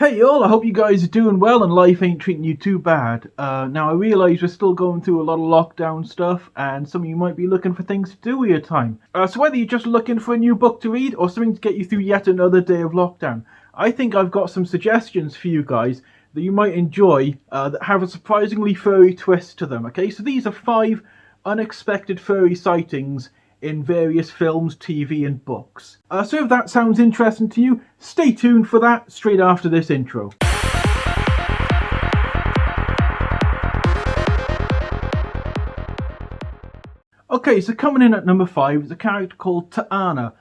Hey y'all, I hope you guys are doing well and life ain't treating you too bad. Now I realise we're still going through a lot of lockdown stuff and some of you might be looking for things to do with your time. So whether you're just looking for a new book to read or something to get you through yet another day of lockdown, I think I've got some suggestions for you guys that you might enjoy that have a surprisingly furry twist to them. Okay, so these are 5 unexpected furry sightings in various films, TV and books. So if that sounds interesting to you, stay tuned for that straight after this intro. Okay, so coming in at number 5 is a character called Taana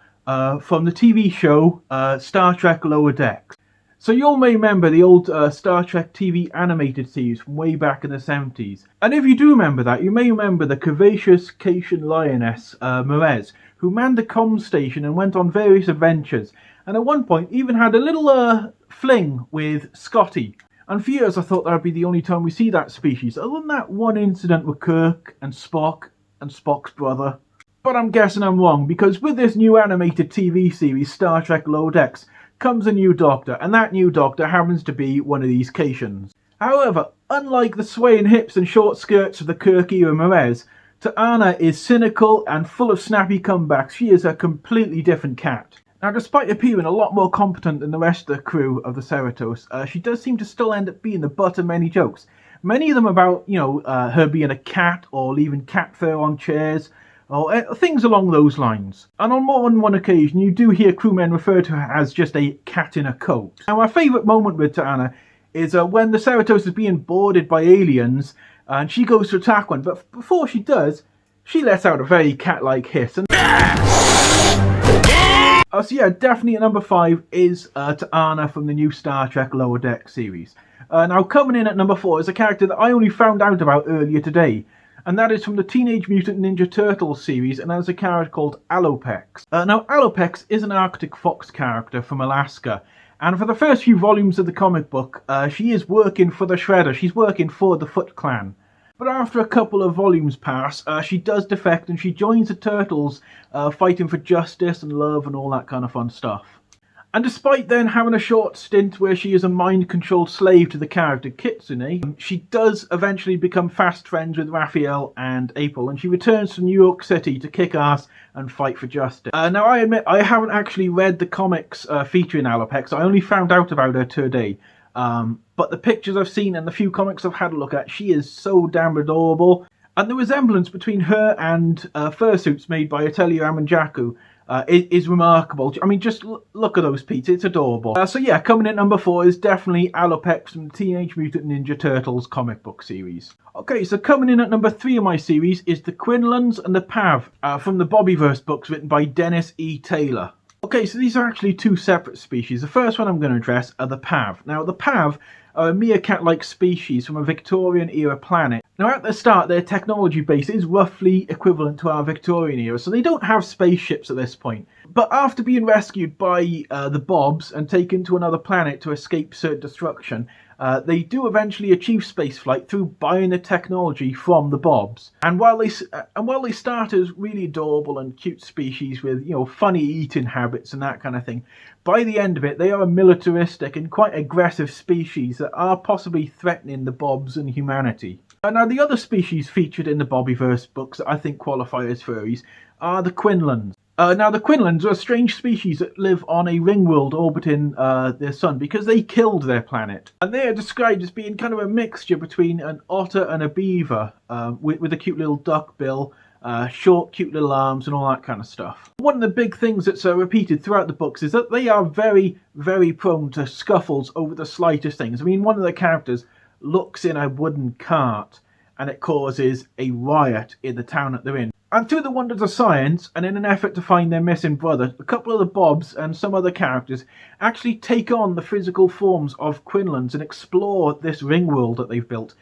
from the TV show Star Trek Lower Decks. So you all may remember the old Star Trek TV animated series from way back in the 70s. And if you do remember that, you may remember the curvaceous Caitian lioness, Merez, who manned the comms station and went on various adventures. And at one point even had a little fling with Scotty. And for years I thought that would be the only time we see that species, other than that one incident with Kirk and Spock's brother. But I'm guessing I'm wrong, because with this new animated TV series, Star Trek Lower Decks, comes a new doctor, and that new doctor happens to be one of these Caitians. However, unlike the swaying hips and short skirts of the Kirk era Merez, Taana is cynical and full of snappy comebacks. She is a completely different cat. Now, despite appearing a lot more competent than the rest of the crew of the Cerritos, she does seem to still end up being the butt of many jokes. Many of them about, her being a cat or leaving cat fur on chairs, or things along those lines. And on more than one occasion you do hear crewmen refer to her as just a cat in a coat. Now my favourite moment with Taana is when the Cerritos is being boarded by aliens and she goes to attack one, but before she does, she lets out a very cat-like hiss. And so yeah, definitely at number 5 is Taana from the new Star Trek Lower Decks series. Now coming in at number 4 is a character that I only found out about earlier today. And that is from the Teenage Mutant Ninja Turtles series, and that's a character called Alopex. Now, Alopex is an Arctic fox character from Alaska, and for the first few volumes of the comic book, she is working for the Shredder. She's working for the Foot Clan. But after a couple of volumes pass, she does defect and she joins the Turtles, fighting for justice and love and all that kind of fun stuff. And despite then having a short stint where she is a mind-controlled slave to the character Kitsune, she does eventually become fast friends with Raphael and April, and she returns to New York City to kick ass and fight for justice. Now I admit I haven't actually read the comics featuring Alopex. I only found out about her today. But the pictures I've seen and the few comics I've had a look at, she is so damn adorable. And the resemblance between her and fursuits made by Atelier Amanjaku is remarkable. I mean, just look at those Pete, it's adorable. So yeah, coming in at number 4 is definitely Alopex from the Teenage Mutant Ninja Turtles comic book series. Okay, so coming in at number 3 of my series is the Quinlans and the Pav from the Bobbyverse books written by Dennis E. Taylor. Okay, so these are actually 2 separate species. The first one I'm going to address are the Pav. Now, the Pav are a meerkat-like species from a Victorian-era planet. Now, at the start, their technology base is roughly equivalent to our Victorian era, so they don't have spaceships at this point. But after being rescued by the Bobs and taken to another planet to escape certain destruction, they do eventually achieve spaceflight through buying the technology from the Bobs. And while they start as really adorable and cute species with funny eating habits and that kind of thing, by the end of it they are a militaristic and quite aggressive species that are possibly threatening the Bobs and humanity. Now the other species featured in the Bobbyverse books that I think qualify as furries are the Quinlans. Now the Quinlans are a strange species that live on a ring world orbiting their sun because they killed their planet. And they are described as being kind of a mixture between an otter and a beaver, with a cute little duck bill, short cute little arms and all that kind of stuff. One of the big things that's repeated throughout the books is that they are very, very prone to scuffles over the slightest things. I mean, one of the characters looks in a wooden cart and it causes a riot in the town that they're in. And through the wonders of science, and in an effort to find their missing brother, a couple of the Bobs and some other characters actually take on the physical forms of Quinlans and explore this ring world that they've built,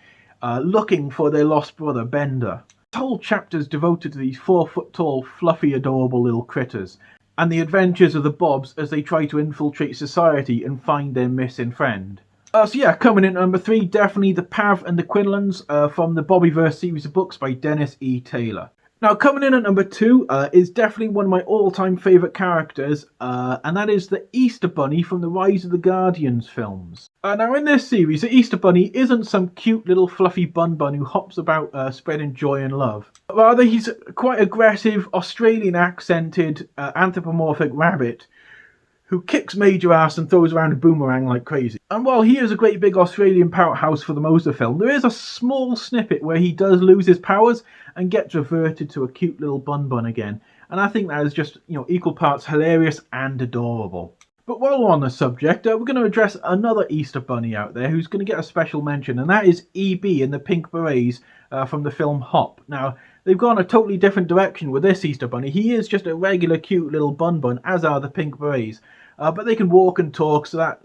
looking for their lost brother, Bender. This whole chapter is devoted to these 4-foot-tall, fluffy, adorable little critters, and the adventures of the Bobs as they try to infiltrate society and find their missing friend. So yeah, coming in at number 3, definitely the Pav and the Quinlans from the Bobbyverse series of books by Dennis E. Taylor. Now, coming in at number 2 is definitely one of my all-time favourite characters, and that is the Easter Bunny from the Rise of the Guardians films. Now, in this series, the Easter Bunny isn't some cute little fluffy bun who hops about spreading joy and love. Rather, he's quite aggressive, Australian accented, anthropomorphic rabbit who kicks major ass and throws around a boomerang like crazy. And while he is a great big Australian powerhouse for the most of the film, there is a small snippet where he does lose his powers and gets reverted to a cute little bun again. And I think that is just, equal parts hilarious and adorable. But while we're on the subject, we're going to address another Easter Bunny out there who's going to get a special mention, and that is EB in the Pink Berets from the film Hop. Now, they've gone a totally different direction with this Easter Bunny. He is just a regular cute little bun, as are the Pink Berets. But they can walk and talk, so that,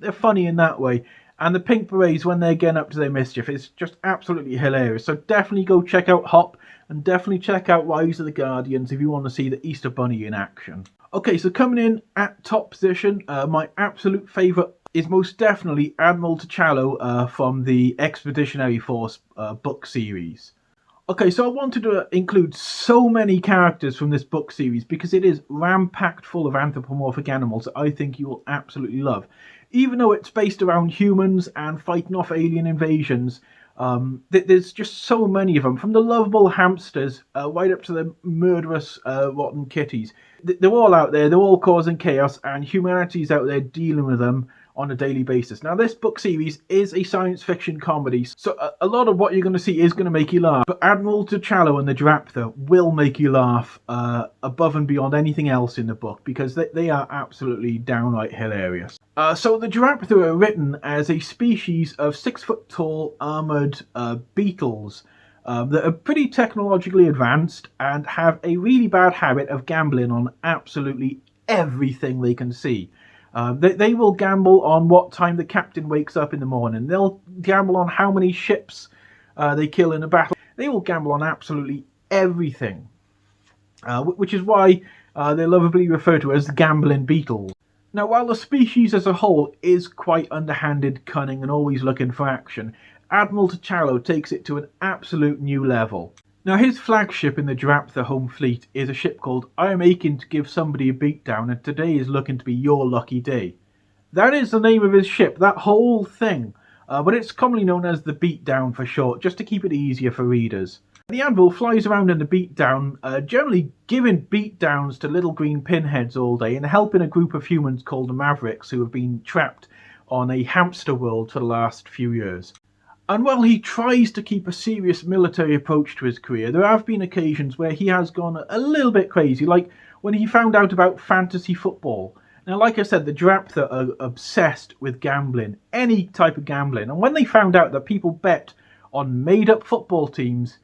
they're funny in that way. And the Pink Berets, when they're getting up to their mischief, it's just absolutely hilarious. So definitely go check out Hop, and definitely check out Rise of the Guardians if you want to see the Easter Bunny in action. Okay, so coming in at top position, my absolute favourite is most definitely Admiral T'Challa from the Expeditionary Force book series. Okay, so I wanted to include so many characters from this book series because it is ram-packed full of anthropomorphic animals that I think you will absolutely love. Even though it's based around humans and fighting off alien invasions, there's just so many of them, from the lovable hamsters right up to the murderous rotten kitties. They're all out there, they're all causing chaos, and humanity's out there dealing with them on a daily basis. Now, this book series is a science fiction comedy, so a lot of what you're going to see is going to make you laugh. But Admiral T'Challa and the Giraptha will make you laugh above and beyond anything else in the book, because they are absolutely downright hilarious. So the Giraptha are written as a species of 6-foot-tall armoured beetles that are pretty technologically advanced and have a really bad habit of gambling on absolutely everything they can see. They will gamble on what time the captain wakes up in the morning. They'll gamble on how many ships they kill in a battle. They will gamble on absolutely everything, which is why they're lovably referred to as the gambling beetles. Now, while the species as a whole is quite underhanded, cunning, and always looking for action, Admiral T'Challa takes it to an absolute new level. Now, his flagship in the Giraptha home fleet is a ship called I Am Aching to Give Somebody a Beatdown, and today is looking to be your lucky day. That is the name of his ship, that whole thing, but it's commonly known as the Beatdown for short, just to keep it easier for readers. The Admiral flies around in the Beatdown, generally giving beatdowns to little green pinheads all day and helping a group of humans called the Mavericks who have been trapped on a hamster world for the last few years. And while he tries to keep a serious military approach to his career, there have been occasions where he has gone a little bit crazy, like when he found out about fantasy football. Now, like I said, the Giraptha are obsessed with gambling, any type of gambling. And when they found out that people bet on made-up football teams,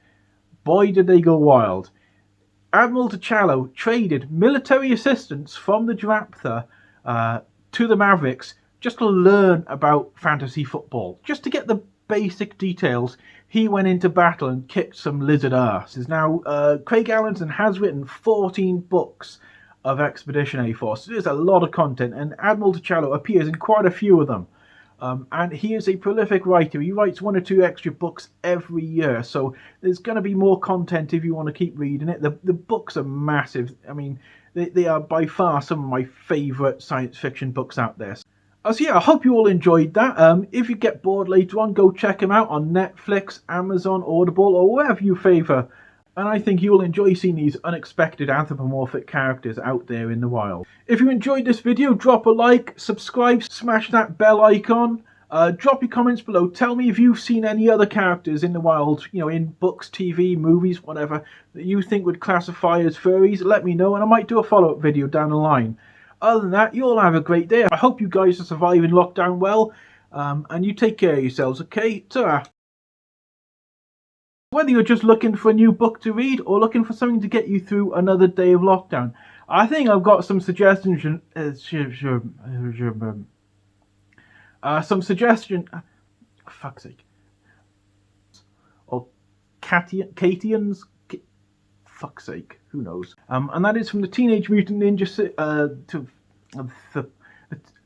boy did they go wild. Admiral T'Challa traded military assistance from the Giraptha to the Mavericks just to learn about fantasy football, just to get the basic details. He went into battle and kicked some lizard asses. Now, Craig Allenson has written 14 books of Expeditionary Force. There's a lot of content, and Admiral T'Challa appears in quite a few of them. And he is a prolific writer. He writes 1 or 2 extra books every year, so there's going to be more content if you want to keep reading it. The books are massive. I mean, they are by far some of my favourite science fiction books out there. So yeah, I hope you all enjoyed that. If you get bored later on, go check them out on Netflix, Amazon, Audible, or wherever you favour. And I think you'll enjoy seeing these unexpected anthropomorphic characters out there in the wild. If you enjoyed this video, drop a like, subscribe, smash that bell icon. Drop your comments below. Tell me if you've seen any other characters in the wild, in books, TV, movies, whatever, that you think would classify as furries. Let me know, and I might do a follow-up video down the line. Other than that, you all have a great day. I hope you guys are surviving lockdown well, and you take care of yourselves, okay? Ta-ra. Whether you're just looking for a new book to read or looking for something to get you through another day of lockdown, I think I've got some suggestions. Fuck's sake. Or Catians? Fuck's sake, who knows? And that is from the Teenage Mutant Ninja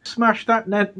smash that net.